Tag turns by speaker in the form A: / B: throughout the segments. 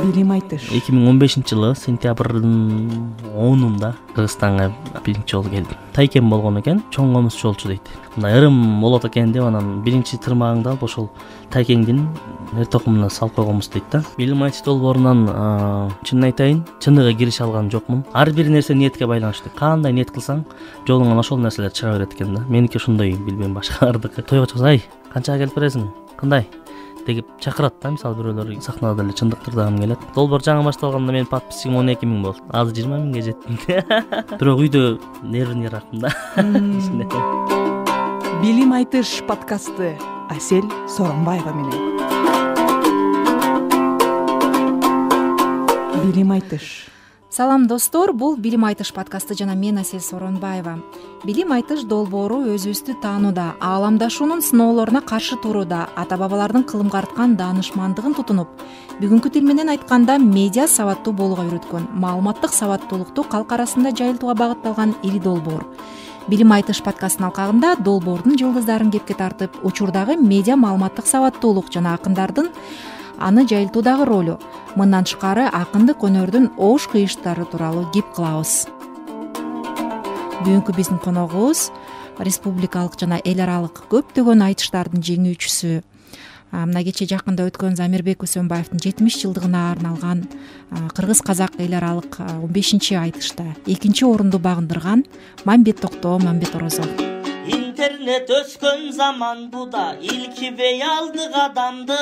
A: Билим айтыш.
B: 2015-жылы сентябрдын 10-унда Кыргызстанга биринчи жолу келдим. Тайкем болгон экен, чоң комуз жолчу дейт. Мындай ырым болот экен деп анан биринчи тырмагыңды алып ошол тайкеңдин эр токумуна салып койгонбуз дейт да. Билим айтыш долбоорунан чынын айтайын, чыныгы киреше алган жокмун. Ар бир нерсе ниетке байланыштуу. Кандай ниет кылсаң, жолуңан ошол нерселер чыга берет экен да. Меники ошондой, билбейм, башкалардыкы. Тойго чыкса, ай, канчага келип бересиң? Кандай? Деп чакырат да, мисалы бирөөлөр сахнада деле чындыктырдагым келет. Долбоор жаңы башталганда менин подписчигим 12 000 болду. Азыр 20 000ге жеттим. Бирок үйдө нервин ярактым да.
A: Билим айтыш подкасты Асель Соронбаева менен. Билим айтыш.
C: Салам достор, бул Билим айтыш подкасты жана мен Асель Соронбаева. Билим айтыш долбоору өзүбүздү таанууда, ааламдашуунун сыноолоруна каршы турууда, ата-бабалардын кылымга арткан даанышмандыгын тутунуп, бүгүнкү тил менен айтканда медиа сабаттуу болууга үйрөткөн, маалыматтык сабаттуулукту калк арасында жайылтууга багытталган ири долбоор. Билим айтыш подкастынын алкагында долбоордун жылдыздарын кепке тартып, учурдагы медиа маалыматтык сабаттуулук жана акындардын аны жайылтуудагы ролу, мындан тышкары акындык өнөрдүн ош кыйыштары тууралуу кеп кылабыз. Бүгүнкү биздин коногубуз республикалык жана эл аралык көптөгөн айтыштардын жеңүүчүсү. Мына кече жакында өткөн Замирбек Үсөнбаевдин 70 жылдыгына арналган кыргыз-казак эл аралык 15-чи айтышта 2-чи орунду багындырган Мамбет Токтоо Мамбет Орозов.
D: Интернет өскөн заман буда илкибей алдык адамды.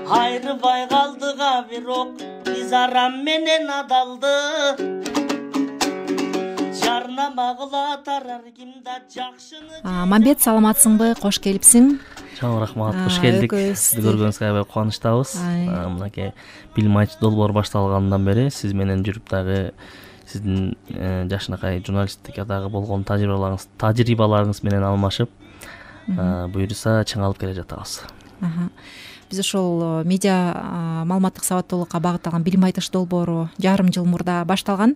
D: Айрыбай калдыга бирок биз арам менен адалды.
C: Мамбет, саламатсыңбы? Кош келипсиң.
B: Чоң рахмат, кош келдик. Сизди көргөнүзгө аябай кубанычтабыз. Мынакей билим айтыш долбоору башталгандан бери сиз менен жүрүп дагы сиздин жашынакай журналисттикадагы болгон тажрыйбаларыңыз менен алмашып, буюрса чың алып келе жатабыз.
C: Биз ошол медиа маалыматтык сабаттуулукка багытталган билим айтыш долбоору жарым жыл мурда башталган.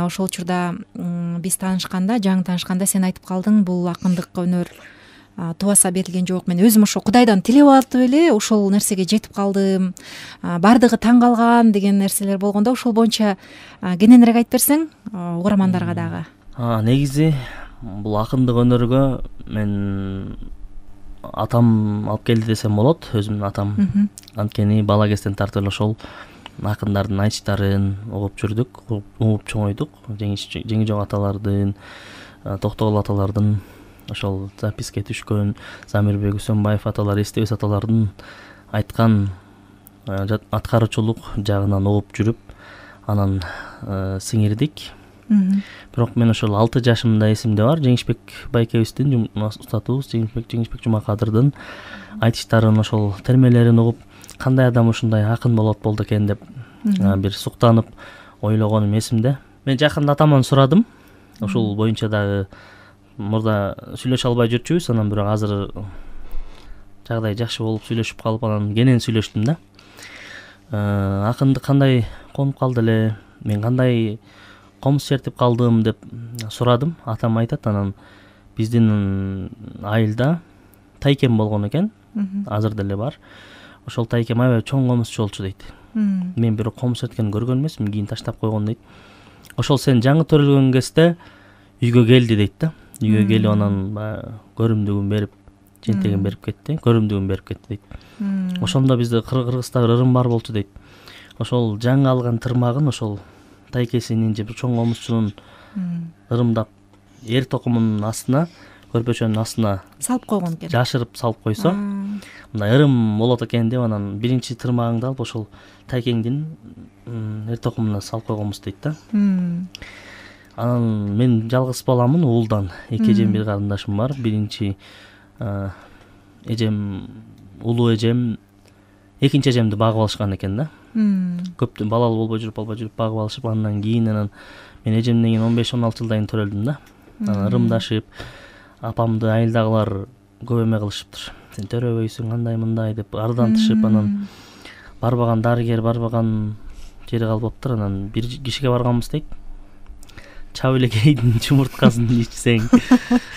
C: Ошол учурда биз таанышканда, жаңы таанышканда сен айтып калдың, бул акындык өнөр тубаса берилген жок. Мен өзүм ошо Кудайдан тилеп атып эле ошол нерсеге жетип калдым. Бардыгы таң калган деген нерселер болгондо, ошол боюнча кененирээк айтып берсең угармандарга дагы.
B: Негизи бул акындык өнөргө мен атам алып келди десем болот, өзүмдүн атам. Анткени бала кезден тартып эле ошол акындардын айтыштарын угуп жүрдүк, угуп чоңойдук. Жеңи жок аталардын, Токтогул аталардын ошол записке түшкөн, Замирбек Үсөнбаев аталар, Эстебес аталардын айткан аткаруучулук жагынан угуп жүрүп, анан сиңирдик. Бирок мен ошол 6 жашымда эсимде бар, Жеңишбек байкебиздин устатыбыз, Жеңишбек Жумакадырдын айтыштарын, ошол термелерин угуп, кандай адам ушундай акын болду экен деп бир суктанып ойлогонум эсимде. Мен жакында атаман сурадым. Ошол боюнча дагы мурда сүйлөшө албай жүрчүбүз, анан бирок азыр жагдай жакшы болуп сүйлөшүп калып, анан кенен сүйлөштүм да. Акындык кандай конуп калды эле, мен кандай комуз чертип калдым деп сурадым. Атам айтат, анан биздин айылда тайкем болгон экен, азыр деле бар. Ошол тайкем аябай чоң комуз чолчу дейт. Мен бирок комуз черткен көргөн эмесмин, кийин таштап койгон дейт. Ошол сен жаңы төрөлгөн кезде үйгө келди дейт да. Үйгө келип анан көрүмдүгүн берип, жентегин берип кетти, көрүмдүгүн берип кетти дейт. Ошондо бизде Кыргызда бир ырым бар болчу дейт. Ошол жаңы алган тырмагын ошол тайкесинин же бир чоң комузчунун ырымдап эр токумунун астына, көрпөчөнүн астына
C: салып койгон экен.
B: Жашырып салып койсо, мындай ырым болот экен деп анан биринчи тырмагыңды алып ошол тайкеңдин эр токумуна салып койгонбуз дейт да. Анан мен жалгыз баламын, уулдан 2 эжем, 1 карындашым бар. Биринчи эжем, улуу эжем, экинчи эжемди багып алышкан экен да. Көптөн балалуу болбой жүрүп багып алышып, андан кийин мен эжемден кийин 15-16 жылдан кийин төрөлдүм да. Анан ырымдашып, апамды айылдагылар көп эме кылышыптыр. Сен төрөбөйсүң, андай мындай деп ардантышып, анан барбаган дарыгер, барбаган жери калбаптыр. Анан бир кишиге барганбыз дейт. Чабылекейдин чумурткасын ичсең,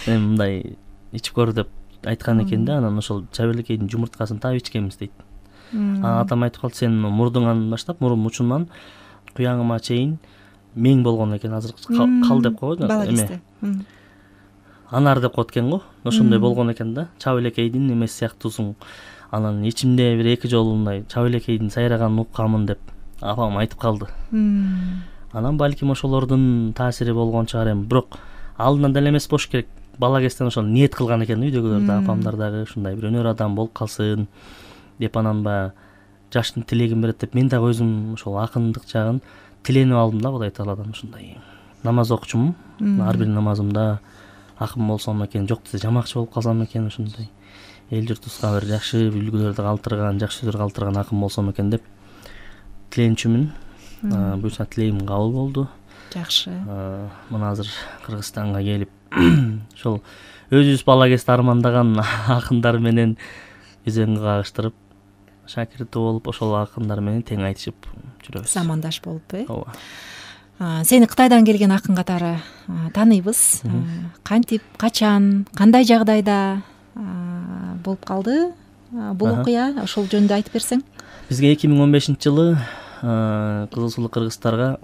B: мындай ичип көр деп айткан экен да. Анан ошол чабылекейдин жумурткасын таап ичкенбиз дейт. Атам айтып калды, сен мурдуңан баштап, мурун учунан куяңыма чейин мең болгон экен, азыр кал деп койгон
C: бала кезде.
B: Анар деп коет экен го. Ошондой болгон экен да. Чабылекейдин эмеси сыяктуусуң. Анан ичимде бир эки жолу мындай чабылекейдин сайраганын уккамын деп апам айтып калды. Анан балким ошолордун таасири болгон чыгар эми, бирок алдынан деле эмес болуш керек. Бала кезден ошону ниет кылган экен үйдөгүлөр да, апамдар дагы ушундай бир өнөр адам болуп калсын деп, анан баягы жаштын тилегин берет деп мен дагы өзүм ошол акындык жагын тиленип алдым да, Кудай тааладан. Ушундай намаз окучумун. Ар бир намазымда акын болсом экен, жок десе жамакчы болуп калсам экен, ушундай эл журтубузга бир жакшы үлгүлөрдү калтырган, жакшы сөздөр калтырган акын болсом экен деп тиленчүмүн. Буюрса тилегим кабыл болду.
C: Жакшы.
B: Мына азыр Кыргызстанга келип ошол өзүбүз бала кезде армандаган акындар менен үзөңгү кагыштырып, шакирти болуп, ошол акындар менен тең айтышып жүрөбүз.
C: Замандаш болуп,
B: Ооба.
C: Сени Кытайдан келген акын катары тааныйбыз. Кантип, качан, кандай жагдайда болуп калды бул окуя? Ошол жөнүндө айтып берсең.
B: Бизге 2015-жылы Кызыл Сулуу кыргыздарга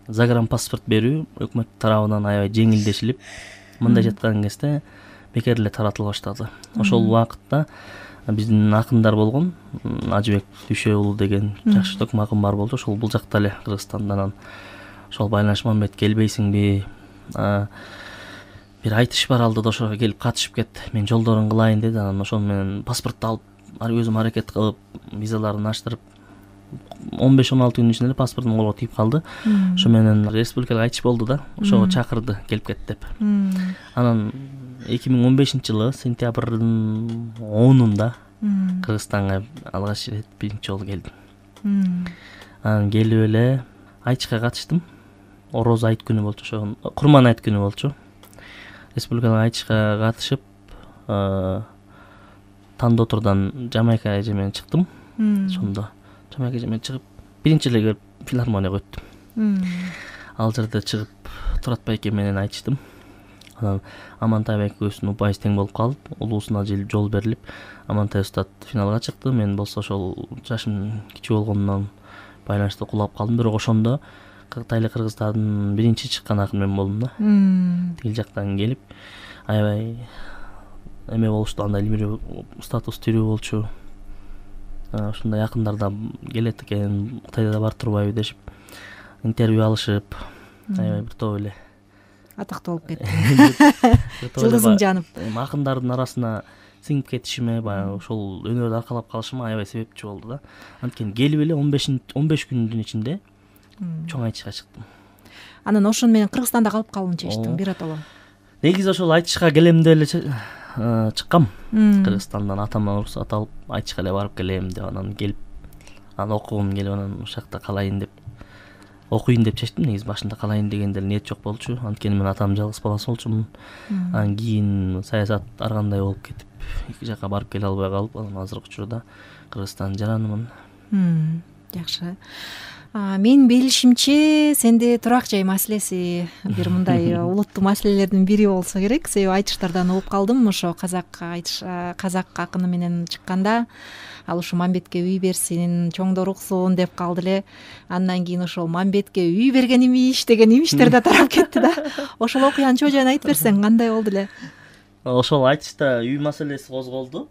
B: загранпаспорт берүү өкмөт тарабынан аябай жеңилдешилип, мындай жаткан кезде бекер эле таратыла баштады. Ошол убакытта биздин акындар болгон, Ажыбек Дүйшө уулу деген жакшы токум акын бар болду. Ошол бул жакта эле Кыргызстандан ошол Байланыш Мамбет келбейсиңби? Бир айтыш бар, алдыда ошого келип катышып кет, мен жолдорун кылайын деди. Анан ошол менен паспортду алып, өзүм аракет кылып, визаларын аштырып 15-16 күнүн ичинде эле паспортум колго тийип калды. Ошо менен республикалык айтыш болду да, ошого чакырды, келип кет деп. Анан 2015-жылы сентябрдын 10-унда Кыргызстанга алгач ирет биринчи жолу келдим. Анан келип эле айтышка катыштым. Ороз айт күнү болчу, ошо Курман айт күнү болчу. Республикалык айтышка катышып, Тандотордон Жамайка эже менен чыктым. Ошондо Жамайка эже менен чыгып, биринчи эле филармонияга өттүм. Ал жерде чыгып, Турат байке менен айтыштым. Анан Амантай байкебиздин упайыбыз тең болуп калып, улуусуна жол берилип, Амантай устат финалга чыкты. Мен болсо ошол жашым кичүү болгондон байланышты кулап калдым. Бирок ошондо Кытайлык кыргыздардын биринчи чыккан акын мен болдум да. Тил жактан келип, аябай эме болушту, андай илимирүү статус тирүү болчу. Ушундай акындар да келет экен, Кытайда да бар турбайбы дешип, интервью алышып, аябай бир топ эле
C: атактуу болуп кетти. Жылдызың жанып.
B: Акындардын арасына сиңип кетишиме, баягы ошол өнөрдү аркалап калышыма аябай себепчи болду да. Анткени келип эле 15 күндүн ичинде чоң айтышка чыктым.
C: Анан ошону менен Кыргызстанда калып калууну чечтиң биротоло.
B: Негизи ошол айтышка келем деп эле чыккам. Кыргызстандан атамдан уруксат алып айтышка эле барып келем деп, анан келип, анан окугум келип, анан ошол жакта калайын деп, окуйын деп чечтим. Негизи башында калайын дегенде ниет жок болчу. Анткени мен атам жалгыз баласы болчумун. Анан кийин саясат ар кандай болуп кетип, эки жакка барып келе албай калып, анан азыркы учурда Кыргызстандын жаранымын.
C: Жакшы. Мен билишимче сенде турак жай маселеси бир мындай улуттук маселелердин бири болсо керек. Себеби айтыштардан угуп калдым, ошо казак акыны менен чыкканда ал ушу Мамбетке үй берсин, чоңдор уксун деп калды эле. Андан кийин ошол Мамбетке үй берген имиш деген имиштер да тарап кетти да. Ошол окуянын чоо жайын айтып берсең, кандай болду эле?
B: Ошол айтышта үй маселеси козголду.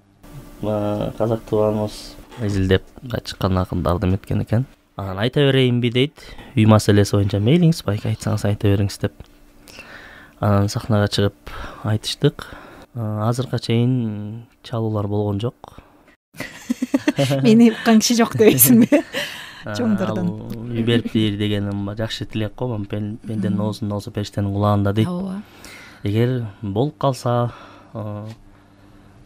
B: Казак тууганыбыз изилдеп чыккан акындарды эметкен экен. Анан айта берейинби дейт, үй маселеси боюнча мейлиңиз, байке айтсаңыз айта бериңиз деп. Анан сахнага чыгып айтыштык. Азыркыга чейин чалуулар болгон жок.
C: Мени уккан киши жок дейсиңби? Чоңдордон.
B: Үй бериптир дегеним жакшы тилек го, пенденин оозунда болсо периштенин кулагында дейт. Эгер болуп калса,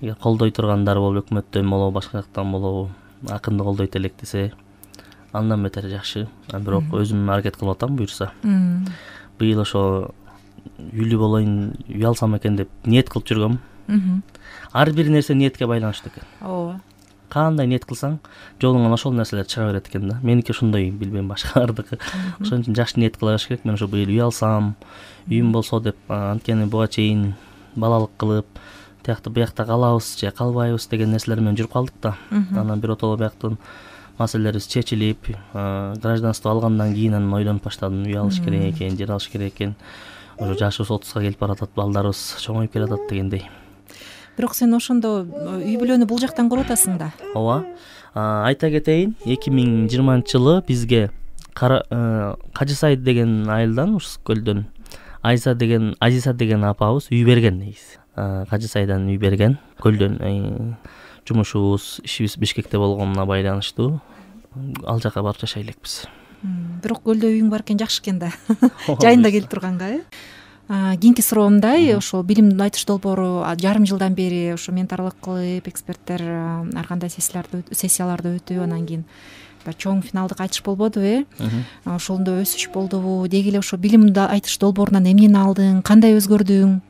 B: эгер колдой тургандар болуп, өкмөттөн болобу, башка жактан болобу, акынды колдойт элек десе, андан бетер жакшы. Бирок өзүм аракет кылып атам буюрса. Быйыл ошо үйлүү болоюн, үй алсам экен деп ниет кылып жүргөм. Ар бир нерсе ниетке байланыштуу экен. Ооба. Кандай ниет кылсаң, жолуңан ошол нерселер чыга берет экен да. Меники ошондой, билбейм башкалардыкы. Ошон үчүн жакшы ниет кыла бериш керек. Мен ошо быйыл үй алсам, үйүм болсо деп, анткени буга чейин балалык кылып, тиякта биякта калабыз же калбайбыз деген нерселер менен жүрүп калдык да. Анан биротоло бияктын маселелерибиз чечилип, гражданство алгандан кийин анан ойлонуп баштадым, үй алыш керек экен, жер алыш керек экен. Уже жашыбыз 30га келип баратат, балдарыбыз чоңоюп келатат дегендей.
C: Бирок сен ошондо үй бүлөнү бул жактан куруп атасың да.
B: Ооба. Айта кетейин, 2020-жылы бизге Кажысай деген айылдан, Ушс көлдөн Азиса деген апабыз үй берген негизи. Кажысайдан үй берген. Көлдөн жумушубуз, ишибиз Бишкекте болгонуна байланыштуу ал жака барып жашай элекпиз.
C: Бирок көлдө үйүң бар экен, жакшы экен да. Жайында келип турганга, кийинки суроомдай, ошо билим айтыш долбоору жарым жылдан бери ошо ментарлык кылып, эксперттер ар кандай сессияларды өтүп, анан кийин чоң финалдык айтыш болбоду, ошондо өсүш болдубу? Деги эле ошо билим айтыш долбоорунан эмнени алдың, кандай өзгөрдүң?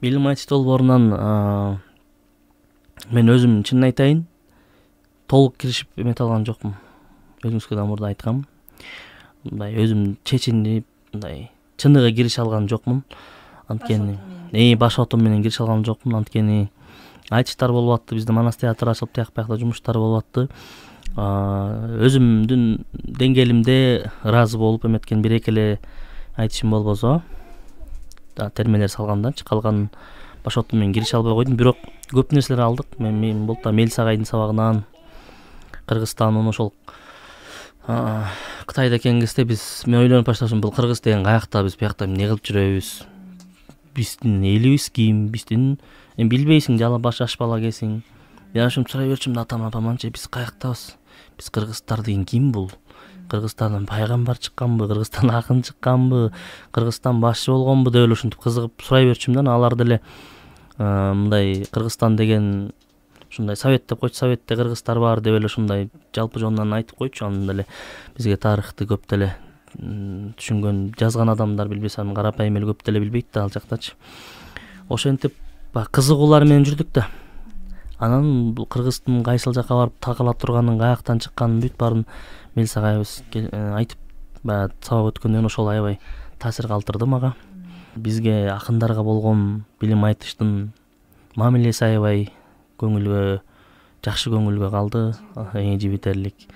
B: Билим айтыш долбоорунан мен өзүм чынын айтайын, толук киришип эмете алган жокмун. Өзүңүзгө да мурда айткам. Мындай өзүм чечинип, мындай чыныгы кирише алган жокмун. Анткени баш отум менен кирише алган жокмун. Анткени айтыштар болуп атты, бизде манас театр ачылып, тияк биякта жумуштар болуп атты. Өзүмдүн деңгээлимде ыраазы болуп эметкен бир эки эле айтышым болбосо, термелер салганданчы калган баш отум менен кирише албай койдум. Бирок көп нерселер алдык. Мен болто Мелис агайдын сабагынан, Кыргызстандын ошол Кытайда экен кезде мен ойлонуп башташым, бул Кыргыз деген каякта, биз биякта эмне кылып жүрөбүз? Биздин элибиз ким? Биздин билбейсиң, жала баш жаш бала экенсиң. Мен ошону сурай берчүмүн атам, апаманчы, биз каяктабыз? Биз кыргыздар деген ким бул? Кыргызстандан пайгамбар чыкканбы? Кыргызстан акын чыкканбы? Кыргызстан башчы болгонбу деп эле ушинтип кызыгып сурай берчүмүн да. Алар деле мындай Кыргызстан деген ушундай совет деп койчу, советте кыргыздар бар деп эле ушундай жалпы жонунан айтып койчу. Анан деле бизге тарыхты көп деле түшүнгөн, жазган адамдар билбесем, карапайым эл көп деле билбейт да ал жактачы. Ошентип кызыгуулар менен жүрдүк да. Анан бул Кыргыздын кайсыл жака барып такыла турганын, каяктан чыкканын бүт баарын Мелис агайыбыз айтып, сабак өткөндөн ошол аябай таасир калтырды мага. Бизге акындарга болгон билим айтыштын мамилеси аябай жакшы көңүлгө калды, жибитерлик.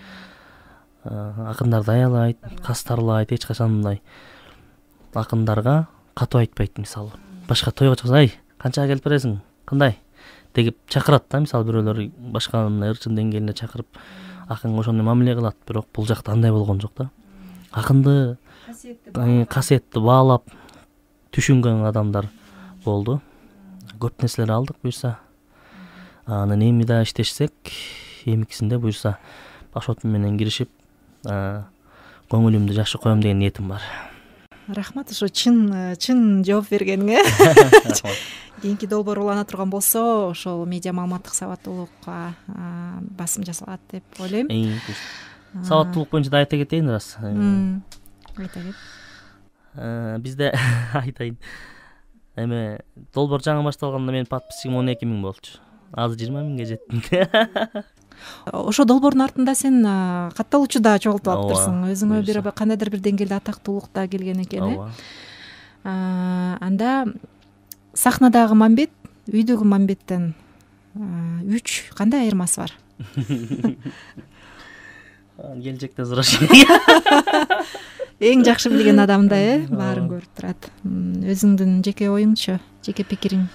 B: Акындарды аялайт, кастарлайт, эч качан мындай акындарга катуу айтпайт. Мисалы, башка тойго чыкса, канчага келип бересиң, кандай деп чакырат да. Мисалы, бирөөлөр башка ырчын деңгээлинде чакырып акынга ошондой мамиле кылат. Бирок бул жакта андай болгон жок да. Акынды касиетти баалап түшүнгөн адамдар болду. Көп нерселер алдык буюрса. Анан эми да иштешсек, эмикисинде буюрса баш отум менен киришип, көңүлүмдү жакшы коем деген ниетим бар.
C: Рахмат, ошо чын жооп бергениңе. Кийинки долбоор улана турган болсо, ошол медиа маалыматтык сабаттуулукка басым жасалат деп ойлойм.
B: Сабаттуулук боюнча да айта кетейин раз.
C: Айта кет.
B: Бизде айтайын. Эме долбоор жаңы башталганда менин подписчигим 12 000 болчу. Азыр 20 000ге жеттим.
C: Ошо долбоордун артында сен катталуучу да чогултуп алыптырсың. Өзүңө бир кандайдыр бир деңгээлде атактуулук да келген экен, Анда сахнадагы Мамбет, үйдөгү Мамбеттен 3 кандай айырмасы бар?
B: Келжекте сурашың.
C: Эң жакшы билген адамдай, баарын көрүп турат. Өзүңдүн жеке оюңчу, жеке пикириң?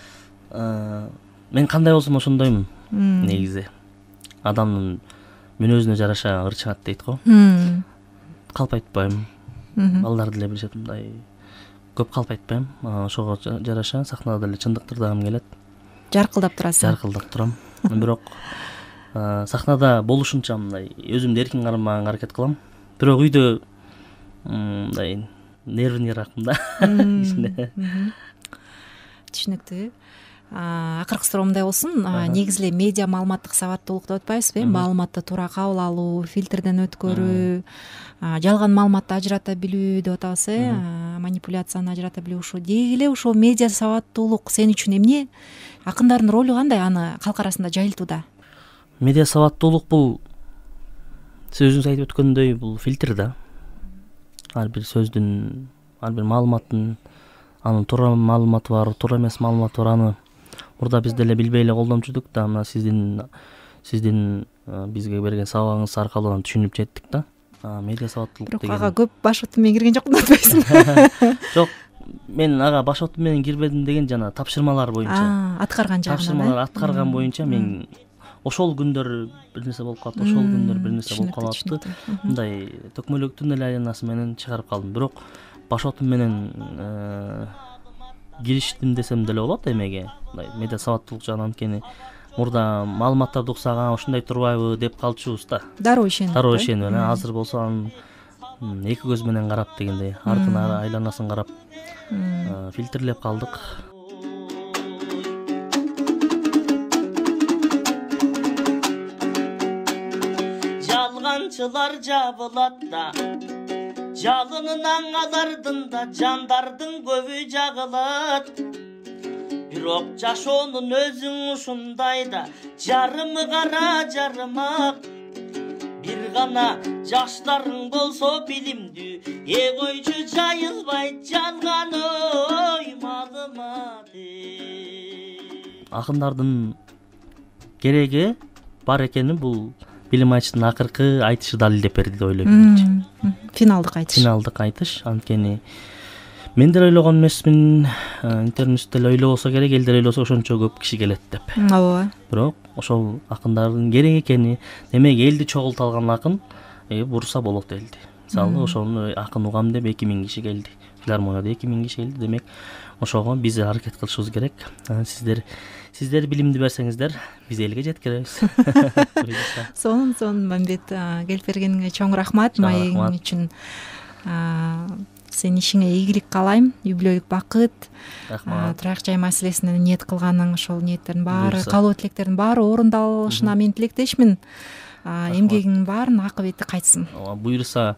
B: Мен кандай болсом ошондоймун. Негизи адамдын мүнөзүнө жараша ырчат дейт го. Калп айтпайм. Балдар деле билишет, мындай көп калп айтпайм. Ошого жараша сахнада деле чындыктырдагым келет. Жаркылдап турасың? Жаркылдап турам. Бирок сахнада болушунча мындай өзүмдү эркин кармаганга аракет кылам. Бирок үйдө мындай нервниракмын да. Түшүнүктүү.
C: Акыркы суроомдай болсун. Негизи эле медиа маалыматтык сабаттуулук деп атпайбызбы? Маалыматты туура кабыл алуу, фильтрден өткөрүү, жалган маалыматты ажырата билүү деп атабыз, манипуляцияны ажырата билүү. Ошо деги эле ошо медиа сабаттуулук сен үчүн эмне? Акындардын ролу кандай аны калк арасында жайылтууда?
B: Медиа сабаттуулук бул сиз өзүңүз айтып өткөндөй бул фильтр да. Ар бир сөздүн, ар бир маалыматтын анын туура маалыматы бар, туура эмес маалыматы бар, аны мурда биз деле билбей эле колдончудук да, мына сиздин бизге берген сабагыңыз аркылуу түшүнүп жеттик да. Медиа сабаттуулук
C: бирок ага көп баш оту менен кирген жокмун атпайсың?
B: Жок, мен ага баш оту менен кирбедим деген жана тапшырмалар боюнча.
C: Аткарган жагынан.
B: Тапшырмалар аткарган боюнча мен ошол күндөр бир нерсе болуп калат, ошол күндөр бир нерсе болуп калатты. Мындай төкмөлөктүн эле айланасы менен чыгарып калдым. Бирок баш отум менен кириштим десем деле болот эмеге. Мындай медиа сабаттуулук жагынан, анткени мурда маалыматтарды уксак ушундай турбайбы деп калчубуз да.
C: Дароо ишенип.
B: Дароо ишенип, азыр болсо анын эки көз менен карап дегендей, артына айланасын карап фильтрлеп калдык.
D: Жалганчылар жабылат да, жалынын аңалардын да, жандардын көбү жагылат. Бирок жашоонун өзүң ушундай да, жарымы кара жарымак. Бир гана жаштарың болсо билимдүү, койчу жайылбайт жалган ой маалымат.
B: Акындардын кереги бар экени бул билим айтыштын акыркы айтышы далилдеп берди деп ойлойм.
C: Финалдык айтыш.
B: Финалдык айтыш, анткени мен деле ойлогон эмесмин, интернет деле ойлобосо керек, эл деле ойлосо ошончо көп киши келет деп.
C: Ооба.
B: Бирок ошол акындардын керек экени, демек элди чогулта алган акын бурса болот элди. Мисалы ошону акын угам деп 2000 киши келди. Филармонияда 2000 киши келди, демек ошого биз аракет кылышыбыз керек. Сиздер билимди берсеңиздер, биз элге жеткиребиз.
C: Сонун Мамбет, келип бергениңе чоң рахмат. Маегиң үчүн сенин ишиңе ийгилик каалайм, юбилейлик бакыт. Турак жай маселесине ниет кылганың, ошол ниеттердин баары, каалоо тилектердин баары орундалышына мен тилектешмин. Эмгегиңдин баарынын акыбети кайтсын.
B: Буюрса,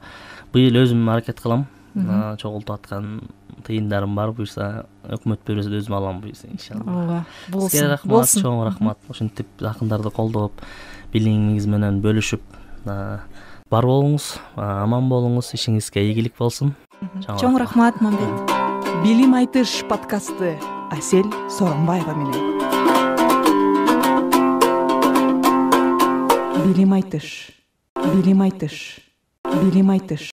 B: быйыл өзүм аракет кылам. Чогултуп аткан тыйындарым бар, буюрса өкмөт бербесе өзүм алам, буюрса иншалла. Ооба, болсун. Чоң рахмат. Ошентип акындарды колдоп, билимиңиз менен бөлүшүп бар болуңуз, аман болуңуз, ишиңизге ийгилик болсун.
C: Чоң рахмат, Мамбет.
A: Билим айтыш подкасты Асель Соронбаева менен. Билим айтыш.